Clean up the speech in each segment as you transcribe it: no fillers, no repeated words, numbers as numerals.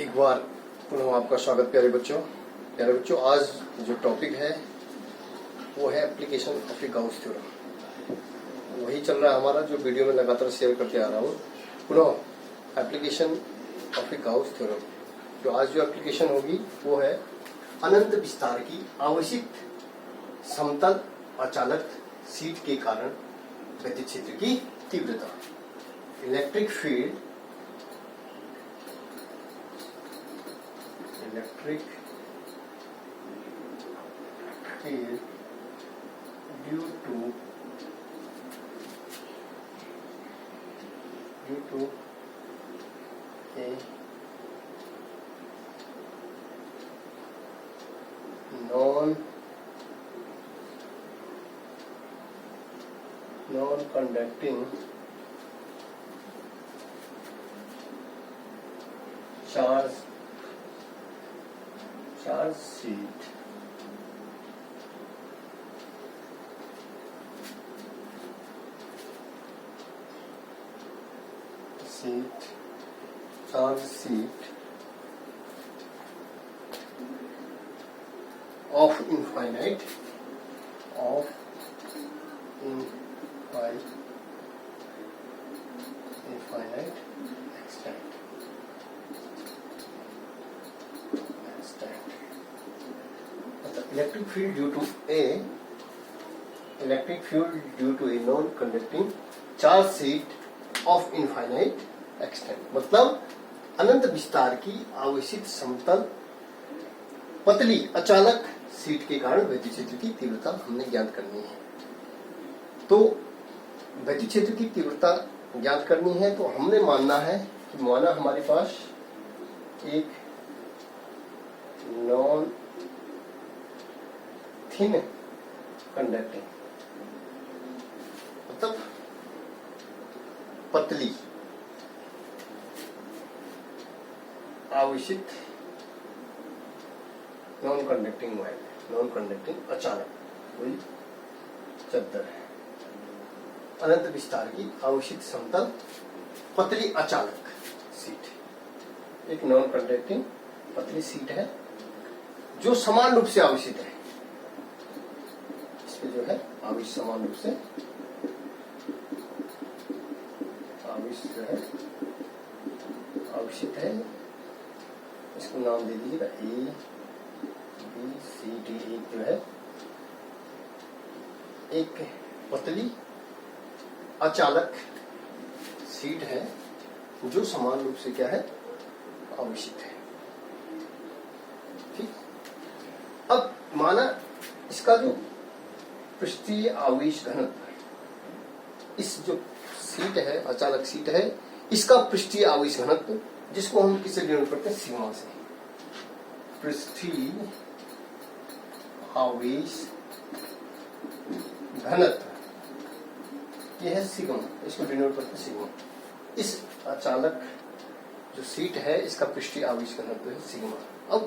एक बार पुनः आपका स्वागत प्यारे बच्चों। आज जो टॉपिक है वो है application of A Gauss theorem. वही चल रहा है हमारा जो वीडियो में लगातार शेयर करते आ रहा हूँ। पुनः application of A Gauss theorem. जो आज जो एप्लीकेशन होगी वो है अनंत विस्तार की आवेशित समतल अचालक सीट के कारण विद्युत क्षेत्र की तीव्रता। Electric field due to a non-conducting charge sheet of infinite extent. Electric field due to a non-conducting charge sheet of infinite extent। मतलब अनंत विस्तार की आवेशित समतल पतली अचालक सीट के कारण विद्युत क्षेत्र की तीव्रता हमने ज्ञात करनी है। तो विद्युत क्षेत्र की तीव्रता ज्ञात करनी है तो हमने मानना है कि माना हमारे पास एक नॉन थिन कंडक्टिंग मतलब पतली आवेशित नॉन कंडक्टिंग अचालक कोई चद्दर है। अनंत विस्तार की आवेशित समतल पतली अचालक सीट एक नॉन कंडक्टिंग पतली सीट है जो समान रूप से आवेशित है। इसमें जो है आवेश समान रूप से आवेशित है। इसको नाम दे दीजिएगा ए बी सी डी। एक जो है एक पतली अचालक सीट है जो समान रूप से क्या है आवेशित है। ठीक। अब माना इसका जो पृष्ठीय आवेश घनत्व इस जो सीट है अचालक सीट है इसका पृष्ठीय आवेश घनत्व जिसको हम किससे डिनोट करते हैं सिग्मा से। पृष्ठीय आवेश घनत्व ये है सिग्मा, इसको डिनोट करते हैं सिग्मा। इस अचालक जो सीट है इसका पृष्ठीय आवेश घनत्व है सिग्मा। अब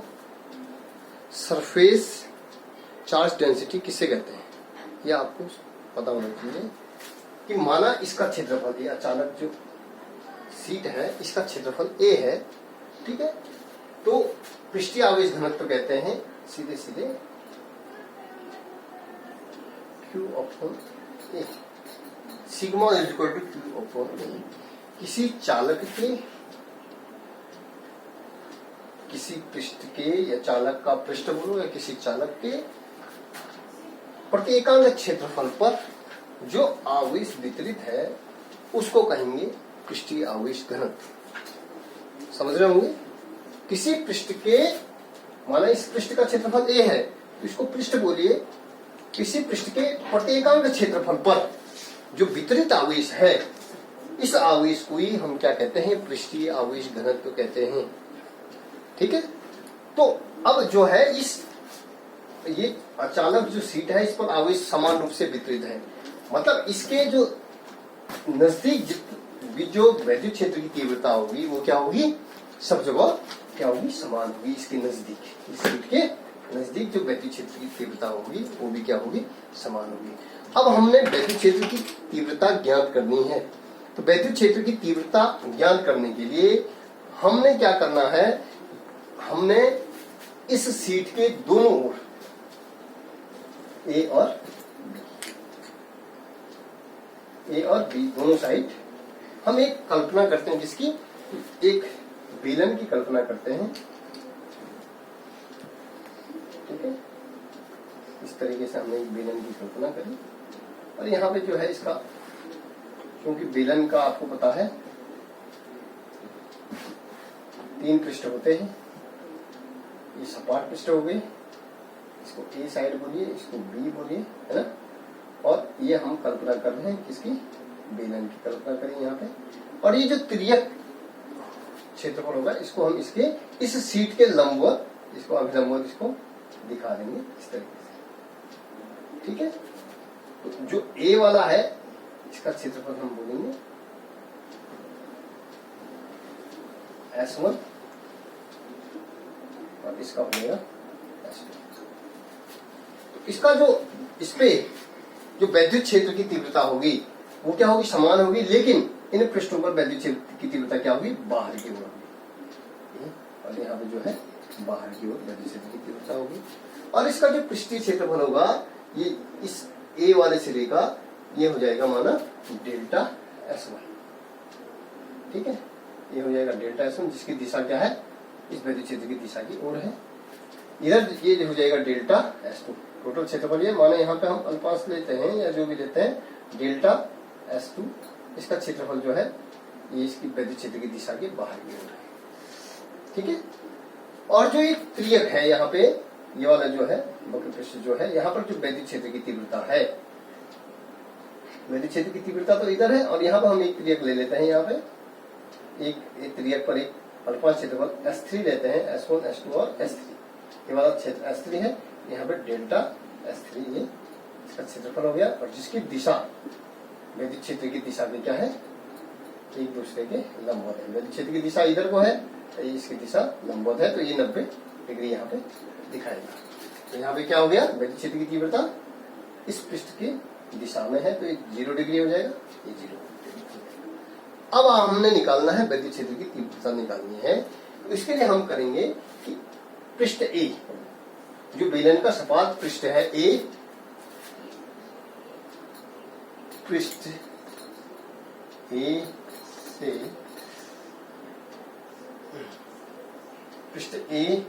सरफेस चार्ज डेंसिटी किसे कहते हैं यह आपको पता होना चाहिए कि माना इसका क्षेत्रफल ये अचालक जो सीट है इसका क्षेत्रफल a है। ठीक है। तो पृष्ठीय आवेश घनत्व कहते हैं सीधे सीधे Q upon A। Sigma is equal to Q upon A। किसी चालक के किसी पृष्ठ के या चालक का पृष्ठ बोलो या किसी चालक के प्रति एकांक क्षेत्रफल पर जो आवेश वितरित है उसको कहेंगे पृष्ठीय आवेश घनत्व। समझ रहे होंगे। किसी पृष्ठ के माना इस पृष्ठ का क्षेत्रफल a है तो इसको पृष्ठ बोलिए। किसी पृष्ठ के प्रति एकांक क्षेत्रफल पर जो वितरित आवेश है इस आवेश को ही हम क्या कहते हैं पृष्ठीय आवेश घनत्व कहते हैं। ठीक है। तो अब जो है इस ये अचालक जो सीट है इस पर आवेश समान रूप से वितरित है। मतलब इसके जो नजदीक जो विद्युत क्षेत्र की तीव्रता होगी वो क्या होगी सब जगह क्या होगी समान होगी। इसके नजदीक इस सीट के नजदीक जो विद्युत क्षेत्र की तीव्रता होगी वो भी क्या होगी समान होगी। अब हमने विद्युत क्षेत्र की तीव्रता ज्ञात करनी है तो विद्युत क्षेत्र की तीव्रता ज्ञात करने के लिए हमने क्या करना है हमने इस सीट के दोनों ओर ए और बी दोनों साइड हम एक कल्पना करते हैं, जिसकी एक बेलन की कल्पना करते हैं। ठीक है, इस तरीके से हमने एक बेलन की कल्पना करी और यहाँ पे जो है इसका, क्योंकि बेलन का आपको पता है 3 पृष्ठ होते हैं, ये सपाट पृष्ठ हो गए, इसको ए साइड बोलिए, इसको बी बोलिए, है ना। और ये हम कल्पना कर रहे हैं किसकी, बेलन की कल्पना करें यहाँ पे। और ये जो तिर्यक क्षेत्रफल होगा इसको हम इसके इस सीट के लंबवत, इसको अभिलंबवत इसको दिखा देंगे इस तरीके से। ठीक है, तो जो ए वाला है इसका क्षेत्रफल हम बोलेंगे S1 और इसका बनेगा S2। तो इसका जो इस पे जो वैद्युत क्षेत्र की तीव्रता होगी वो क्या होगी, समान होगी, लेकिन इन पृष्ठों पर वैद्युत क्षेत्र की तीव्रता क्या होगी, बाहर की ओर होगी। और यहाँ पे जो है बाहर की ओर वैद्युत क्षेत्र की तीव्रता होगी। और इसका जो पृष्ठीय क्षेत्रफल होगा ये इस ए वाले सिरे का ये हो जाएगा माना डेल्टा S1। ठीक है, ये हो जाएगा डेल्टा S1, जिसकी दिशा क्या है, इस वैद्युत क्षेत्र की दिशा की ओर है। इधर ये हो जाएगा डेल्टा S2। टोटल क्षेत्रफल ये माने यहाँ पे हम अल्पांश लेते हैं या जो भी लेते हैं, डेल्टा S2 इसका क्षेत्रफल जो है ये इसकी वैद्युत क्षेत्र की दिशा के बाहर की ओर है। ठीक है, और जो एक त्रियक है यहाँ पे, ये वाला जो है वक्र पृष्ठ जो है, यहाँ पर जो वैद्युत क्षेत्र की तीव्रता है, वैद्युत क्षेत्र की तीव्रता तो इधर है, और यहाँ पर हम एक त्रियक ले लेते हैं। यहाँ पे एक त्रियक पर एक अल्पांश क्षेत्रफल S3 लेते हैं, S1 S2 और S3। ये वाला क्षेत्र S3 है, यहाँ पे डेल्टा S3 ये इसका क्षेत्रफल हो गया। और जिसकी दिशा वैद्युत क्षेत्र की दिशा में क्या है, एक दूसरे के लंबवत है। वैद्युत क्षेत्र की दिशा इधर को है, इसकी दिशा लंबवत है, तो ये 90 डिग्री यहाँ पे दिखाएगा। तो यहाँ पे क्या हो गया, वैद्युत क्षेत्र की तीव्रता इस पृष्ठ की दिशा में है, तो ये 0 डिग्री हो जाएगा, ये 0 डिग्री। अब हमने निकालना है वैद्युत क्षेत्र की तीव्रता निकालनी है। तो इसके लिए हम करेंगे कि पृष्ठ ए, जो बेलन का सपाट पृष्ठ है ए, पृष्ठ ए से पृष्ठ ए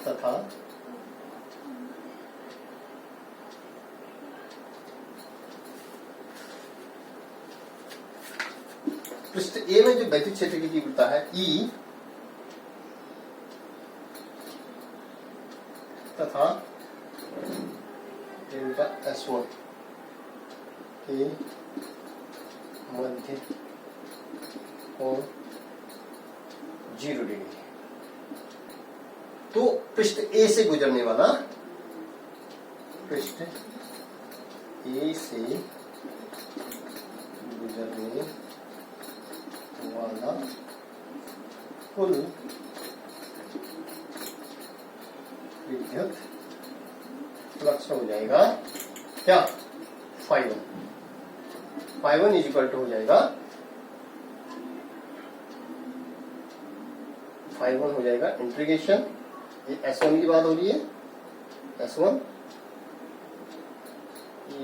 तथा पृष्ठ ए में जो वैद्युत क्षेत्र की तीव्रता है E तथा डेल्टा S1 के मध्य कोण 0 डिग्री। तो पृष्ठ ए से गुजरने वाला, पृष्ठ ए से गुजरने वाला कुल विद्युत फ्लक्स हो जाएगा क्या, Φ1 इज इक्वल टू हो जाएगा, Φ1 हो जाएगा इंटीग्रेशन, ये S1 की बात हो रही है, S1 E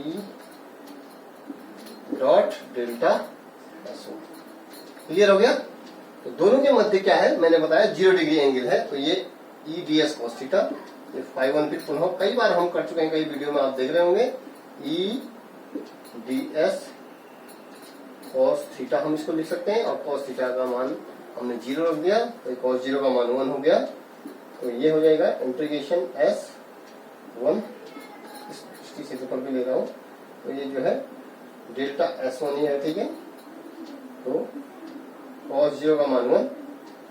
dot delta S1। Clear हो गया। तो दोनों के मध्य क्या है, मैंने बताया 0 डिग्री एंगल है, तो ये E ds cos थीटा, ये Φ1 फिर पुनः कई बार हम कर चुके हैं, कई वीडियो में आप देख रहे होंगे। E ds cos थीटा हम इसको लिख सकते हैं, और cos थीटा का मान हमने 0 रख दिया, तो cos 0 का मान 1 हो गया। तो ये हो जाएगा इंटीग्रेशन S1, इसकी क्षेत्रफल भी ले रहा हूं, तो ये जो है डेल्टा S1 ही है। ठीक है, तो cos 0 का मान 1,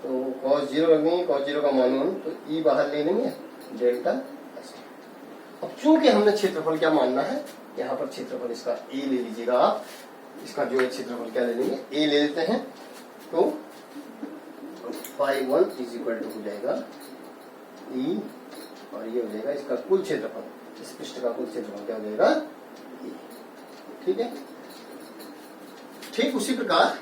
तो cos 0 रख देंगे, cos 0 का मान 1, तो E बाहर ले लेंगे डेल्टा S1। अब चूंकि हमने क्षेत्रफल क्या मानना है, यहाँ पर क्षेत्रफल इसका A ले लीजिएगा आप, इसका जो है क्षेत्रफल क्या ले लेंगे, A ले लेते हैं। तो Φ1 इज इक्वल टू हो जाएगा E, और ये हो जाएगा इसका कुल क्षेत्रफल, इस पृष्ठ का कुल क्षेत्रफल क्या हो जाएगा E। ठीक है, ठीक उसी प्रकार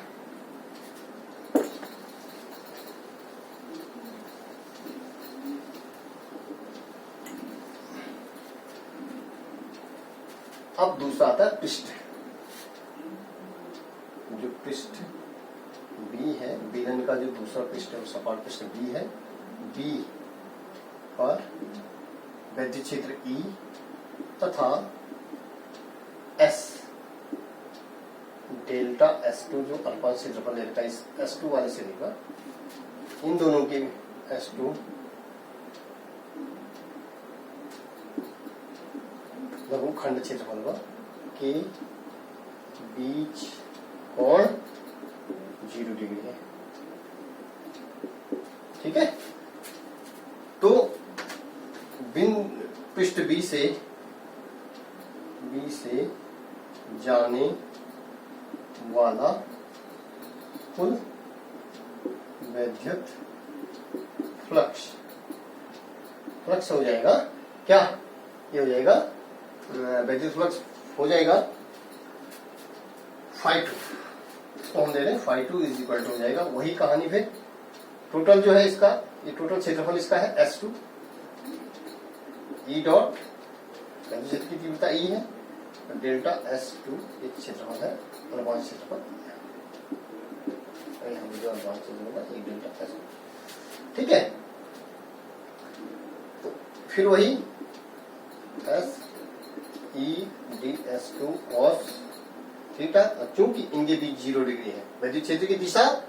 अब दूसरा आता है पृष्ठ। जो पृष्ठ बी है, बेलन का जो दूसरा पृष्ठ है, सपाट पृष्ठ बी है, बी पर वैद्युत क्षेत्र ई तथा एस डेल्टा S2 जो अल्फा क्षेत्रफल ले रखा है इस S2 वाले से लेकर इन दोनों के S2 लघुखंड क्षेत्रफल के बीच कोण 0 डिग्री है। ठीक है, तो बिंदु पृष्ठ बी से जाने वाला कुल वैद्युत फ्लक्स हो जाएगा क्या? ये हो जाएगा वैद्युत फ्लक्स हो जाएगा φ2, इसको हम दे रहे हैं φ2 इज इक्वल टू हो जाएगा वही कहानी। फिर टोटल जो है इसका, ये टोटल क्षेत्रफल इसका है S2 ई डॉट वैद्युत क्षेत्र की तीव्रता ई है, डेल्टा S2 एक क्षेत्रफल है, अनुपात क्षेत्रफल हम जो अनुपात क्षेत्रफल एक डेल्टा S2। ठीक है, तो फिर वही S E D S2 cos theta, चूंकि इनके बीच 0 डिग्री है, वैद्युत क्षेत्र की दिशा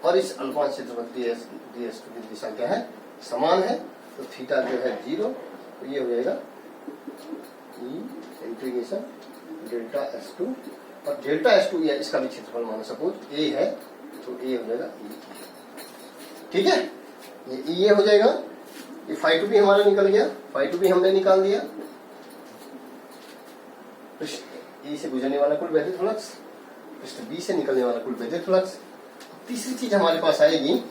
और इस अनुपात क्षेत्रफल डी S2 की दिशा क्या है? समान है, तो थीटा जो है 0, तो ये हो जाएगा ई इंटीग्रेशन डेल्टा S2 और डेल्टा S2 या इसका भी क्षेत्रफल मानो सपोज ए है, तो ए हो जाएगा ई। ठीक है, ये ई हो जाएगा, ये φ2 भी हमारा निकल गया, φ2 भी हमने निकाल दिया। पृष्ठ ए से गुजरने वाला कुल वैद्युत फ्लक्स, पृष्ठ बी से निकलने वाला कुल वैद्युत फ्लक्स। तीसरी चीज हमारे पास आएगी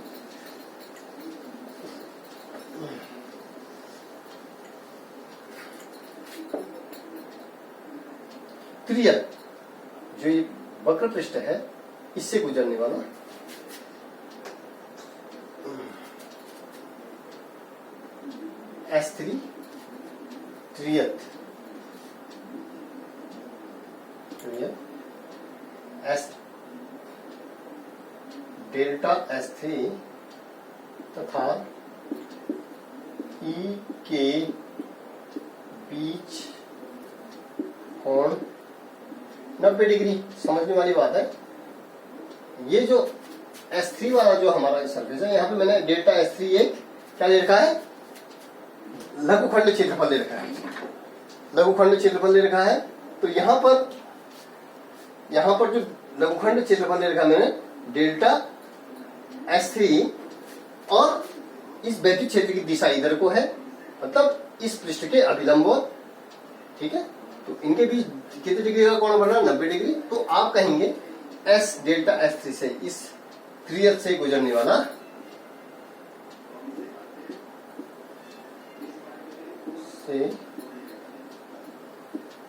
त्रियक, जो ये वक्र पृष्ठ है इससे गुजरने वाला S3 त्रियक S डेल्टा S3 तथा E के बीच कोण 90 डिग्री। समझने वाली बात है, ये जो S3 वाला जो हमारा सरफेस है, यहाँ पे मैंने डेल्टा S3 एक क्या ले रखा है? लघुखंड क्षेत्रफल ले रखा है, लघुखंड क्षेत्रफल ले रखा है। तो यहाँ पर जो लघुखंड क्षेत्रफल ले रखा है मैंने डेल्टा S3 और इस वैद्युत क्षेत्र की दिशा इधर को है, मतलब इस पृष्ठ के अभिलंबवत। ठीक है, तो इनके बीच कितने डिग्री का कोण बन रहा है? 90 डिग्री। तो आप कहेंगे S डेल्टा S3 से इस त्रियक से गुजरने वाला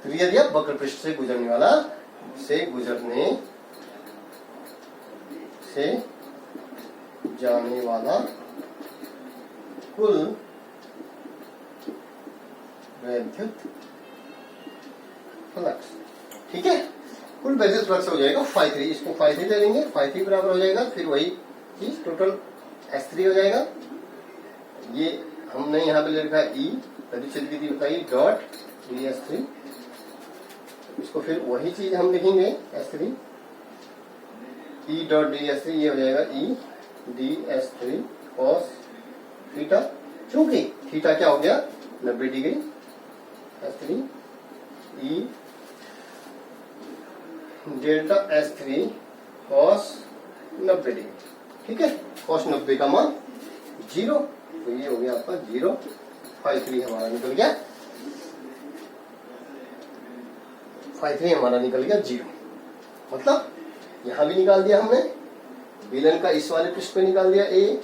त्रियक या वक्र पृष्ठ से गुजरने वाला से जाने वाला कुल वैद्युत फ्लक्स। ठीक है, कुल वैद्युत फ्लक्स हो जाएगा φ3, इसको φ3 ले लेंगे, φ3 बराबर हो जाएगा फिर वही चीज टोटल S3 हो जाएगा। ये हमने यहाँ पे ले रखा है ई वैद्युत क्षेत्र की तीव्रता ई डॉट डी S3, इसको फिर वही चीज हम लिखेंगे S3 E dot D S3, ये हो जाएगा E D S3 cos theta, चूंकि थीटा क्या हो गया? 90 डिग्री। S3 ई डेल्टा S3 cos 90 डिग्री। ठीक है, cos 90 का मान 0, तो ये हो गया आपका 0, φ3 हमारा निकल गया, φ3 हमारा निकल गया 0। मतलब यहां भी निकाल दिया हमने, बेलन का इस वाले पृष्ठ पे निकाल दिया, ए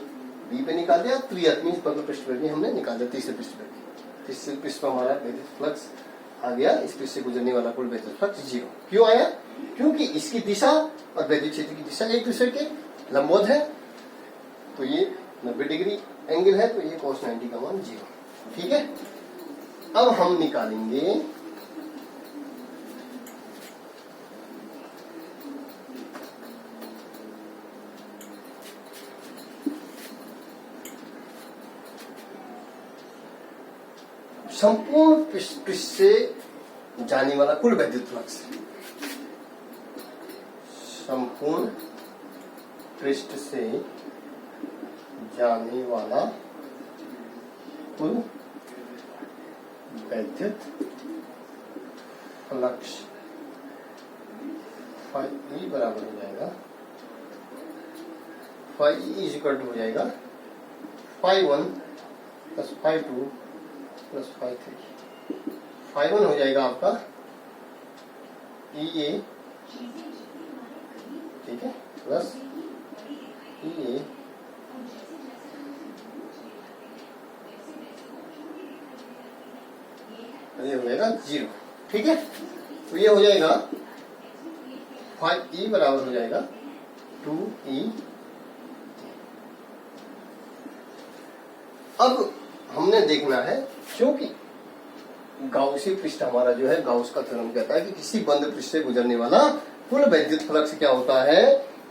बी पे निकाल दिया, त्रियक में वक्र पृष्ठ पे भी हमने निकाल दिया, तीसरे पृष्ठ पे। तीसरे पृष्ठ पे हमारा वैद्युत फ्लक्स आ गया, इस पृष्ठ से गुजरने वाला कुल वैद्युत फ्लक्स 0। क्यों आया? क्योंकि इसकी दिशा और वैद्युत क्षेत्र की दिशा एक दूसरे के लंबवत है, तो ये 90 डिग्री एंगल है, तो ये cos 90 का मान 0। ठीक है, अब हम निकालेंगे संपूर्ण पृष्ठ से जाने वाला कुल वैद्युत फ्लक्स, संपूर्ण पृष्ठ से जाने वाला कुल वैद्युत फ्लक्स फाई बराबर हो जाएगा, फाई इज इक्वल टू हो जाएगा phi 1 plus phi 2 plus phi 3। Phi 1 हो जाएगा आपका ई ए, ठीक है, प्लस ई ए ये हो जाएगा 0, ठीक है। तो ये हो जाएगा फाइव ई बराबर हो जाएगा 2E। अब हमने देखना है, क्योंकि गाउसी पृष्ठ हमारा जो है, गाउस का थ्योरम कहता है कि किसी बंद पृष्ठ से गुजरने वाला कुल वैद्युत फ्लक्स क्या होता है,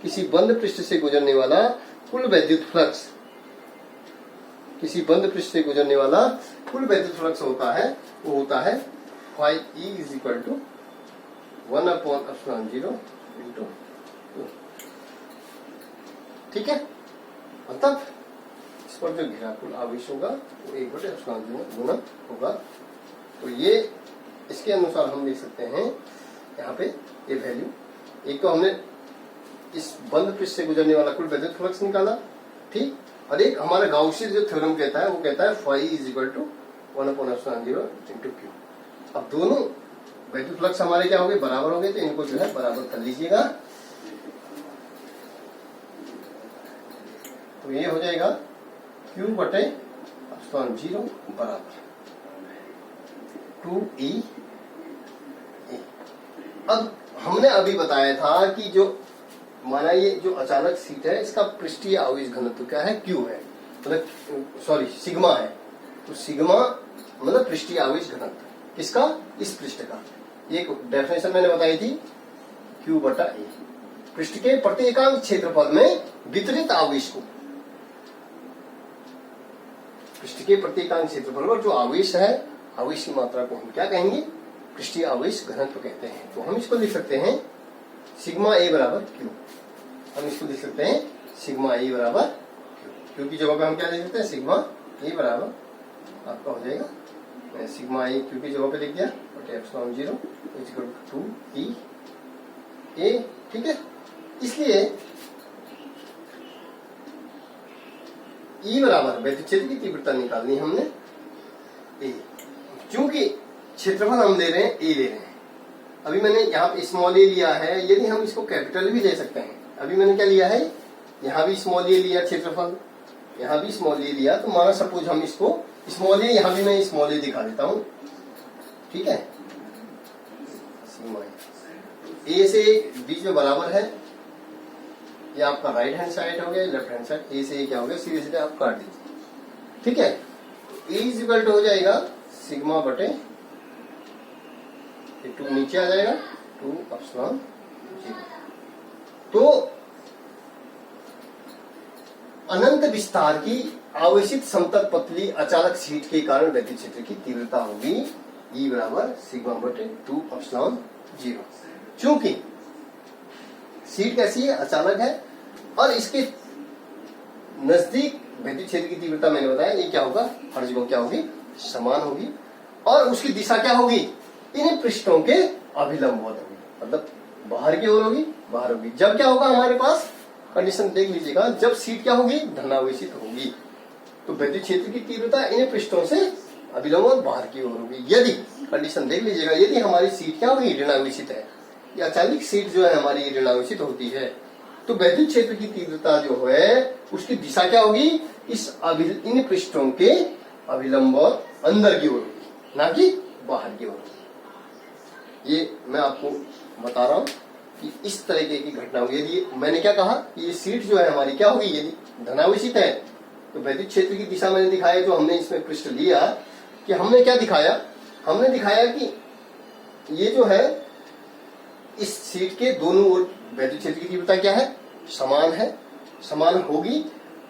किसी बंद पृष्ठ से गुजरने वाला कुल वैद्युत फ्लक्स, किसी बंद पृष्ठ से गुजरने वाला कुल वैद्युत फ्लक्स होता है, वो होता है phi E is equal to 1/0 into 2, ठीक है। मतलब इस पर जो घिरा कुल आवेश होगा वो 1/0 गुना होगा। तो ये इसके अनुसार हम लिख सकते हैं यहाँ पे ये वैल्यू। एक तो हमने इस बंद पृष्ठ से गुजरने वाला कुल वैद्युत फ्लक्स निकाला, ठीक, और एक हमारा गाउसी जो थ्योरम कहता है वो कहता है phi is equal to 1/0 into Q. अब दोनों वैद्युत फ्लक्स हमारे क्या हो गए, बराबर हो गए, तो इनको जो है बराबर कर लीजिएगा। तो ये हो जाएगा Q/0 बराबर 2E। अब हमने अभी बताया था कि जो माना ये जो अचानक सीट है इसका पृष्ठीय आवेश घनत्व क्या है, Q है, मतलब सॉरी सिग्मा है। तो सिग्मा मतलब पृष्ठीय आवेश घनत्व किसका, इस पृष्ठ का। एक डेफिनेशन मैंने बताई थी Q/A, पृष्ठ के प्रति एकांक क्षेत्रफल में वितरित आवेश को, पृष्ठ के प्रति एकांक क्षेत्रफल पर जो आवेश है, आवेश की मात्रा को हम क्या कहेंगे, पृष्ठीय आवेश घनत्व कहते हैं। तो हम इसको लिख सकते हैं सिग्मा ए बराबर क्यू, हम इसको लिख सकते हैं सिग्मा ए बराबर क्यू। क्यू की जगह पे हम क्या लिख सकते हैं, सिग्मा ए बराबर आपका हो जाएगा, मैं सिग्मा ए क्यू की जगह पे लिख दिया, एप्सिलॉन 0 2E ए, ठीक है। इसलिए E बराबर वैद्युत क्षेत्र की तीव्रता निकालनी हमने ए, क्योंकि क्षेत्रफल हम ले रहे हैं ए ले रहे हैं। अभी मैंने यहाँ पे स्मॉल ए लिया है, यदि हम इसको कैपिटल भी ले सकते हैं। अभी मैंने क्या लिया है, यहाँ भी स्मॉल ए लिया क्षेत्रफल, यहाँ भी स्मॉल ए लिया। तो माना सपोज हम इसको स्मॉल ए, यहाँ भी मैं स्मॉल ए दिखा देता हूँ, ठीक है। ए से बीच में बराबर है, ये आपका राइट हैंड साइड हो गया, लेफ्ट हैंड साइड। ए से क्या हो गया, सीधे सीधे आप काट दीजिए, ठीक है। ए इज इक्वल टू हो जाएगा सिग्मा बटे 2 नीचे आ जाएगा 2/0। तो अनंत विस्तार की आवेशित समतल पतली अचानक सीट के कारण वैद्युत क्षेत्र की तीव्रता होगी E बराबर सिग्मा बटे 2/0। क्योंकि सीट कैसी है, अचानक है, और इसके नजदीक वैद्युत क्षेत्र की तीव्रता मैंने बताया ये क्या होगा, हर जगह क्या होगी, समान होगी, और उसकी दिशा क्या होगी, इन पृष्ठों के अभिलंबवत होगी, मतलब बाहर की ओर होगी, बाहर होगी। जब क्या होगा, हमारे पास कंडीशन देख लीजिएगा, जब सीट क्या होगी, धनावेशित होगी, तो वैद्युत क्षेत्र की तीव्रता इन पृष्ठों से अभिलंबवत बाहर की ओर होगी। यदि कंडीशन देख लीजिएगा, यदि हमारी सीट क्या होगी, ऋणावेशित है, या अचानक सीट जो है हमारी ऋणावेशित होती है, तो वैद्युत क्षेत्र की तीव्रता जो है उसकी दिशा क्या होगी, इन पृष्ठों के अभिलंबवत अंदर की ओर होगी, ना कि बाहर की ओर होगी। ये मैं आपको बता रहा हूं कि इस तरीके की घटना होगी। यदि मैंने क्या कहा, ये सीट जो है हमारी क्या होगी, यदि धनावेशित है, तो वैद्युत क्षेत्र की दिशा मैंने दिखाया, जो हमने इसमें पृष्ठ लिया, कि हमने क्या दिखाया, हमने दिखाया कि ये जो है इस सीट के दोनों ओर वैद्युत क्षेत्र की तीव्रता क्या है, समान है, समान होगी।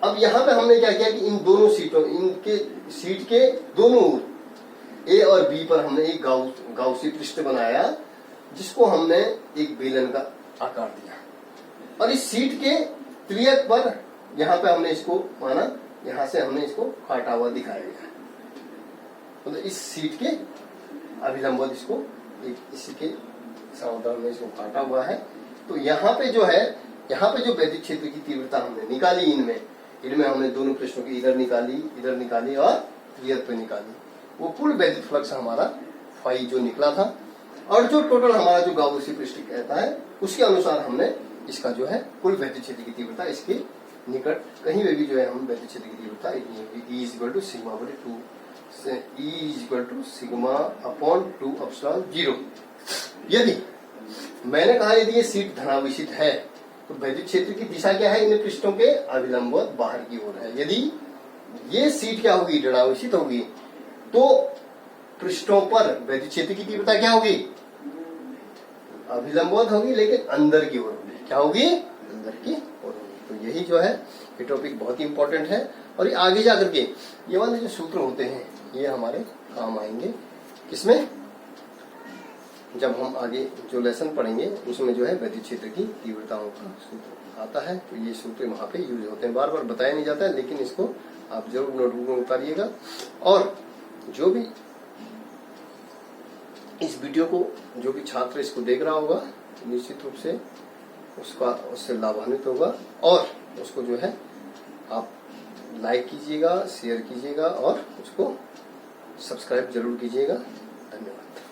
अब यहाँ पे हमने क्या किया कि इन दोनों सीटों, इनके सीट के दोनों ओर ए और बी पर हमने एक गाउसी पृष्ठ बनाया जिसको हमने एक बेलन का आकार दिया, और इस शीट के त्रियक पर यहाँ पे हमने इसको माना, यहाँ से हमने इसको काटा हुआ दिखाया गया, मतलब इस शीट के अभिलंबवत इसको एक इसी के समांतर में इसको काटा हुआ है। तो यहाँ पे जो है, यहाँ पे जो वैद्युत क्षेत्र की तीव्रता हमने निकाली, इनमें हमने दोनों पृष्ठों की इधर निकाली और त्रियक पे निकाली, वो कुल वैद्युत फ्लक्स हमारा फाई जो निकला था, और जो टोटल हमारा जो गाउसी पृष्ठ कहता है उसके अनुसार हमने इसका जो है कुल वैद्युत क्षेत्र की तीव्रता इसके निकट कहीं में भी जो है हम वैद्युत क्षेत्र की तीव्रता इतनी होगी, E इक्वल टू सिग्मा बटे 2, E equal to sigma upon 2 epsilon 0। यदि मैंने कहा यदि ये शीट धनावेशित है तो वैद्युत क्षेत्र की दिशा क्या है, इन पृष्ठों के अभिलंबवत बाहर की ओर है। यदि ये शीट क्या होगी, ऋणावेशित होगी, तो पृष्ठों पर वैद्युत क्षेत्र की तीव्रता क्या होगी, अभिलंबवत होगी, लेकिन अंदर की ओर होगी। क्या होगी, अंदर की ओर होगी। तो यही जो है ये टॉपिक बहुत ही इंपॉर्टेंट है, और ये आगे जाकर के ये वाले जो सूत्र होते हैं ये हमारे काम आएंगे, किसमें, जब हम आगे जो लेसन पढ़ेंगे उसमें जो है वैद्युत क्षेत्र की तीव्रताओं का सूत्र आता है। तो ये सूत्र वहां पे यूज होते हैं, बार बार बताया नहीं जाता है, लेकिन इसको आप जरूर नोटबुक में उतारिएगा। और जो भी इस वीडियो को जो भी छात्र इसको देख रहा होगा निश्चित रूप से उससे लाभान्वित होगा, और उसको जो है आप लाइक कीजिएगा, शेयर कीजिएगा और उसको सब्सक्राइब जरूर कीजिएगा। धन्यवाद।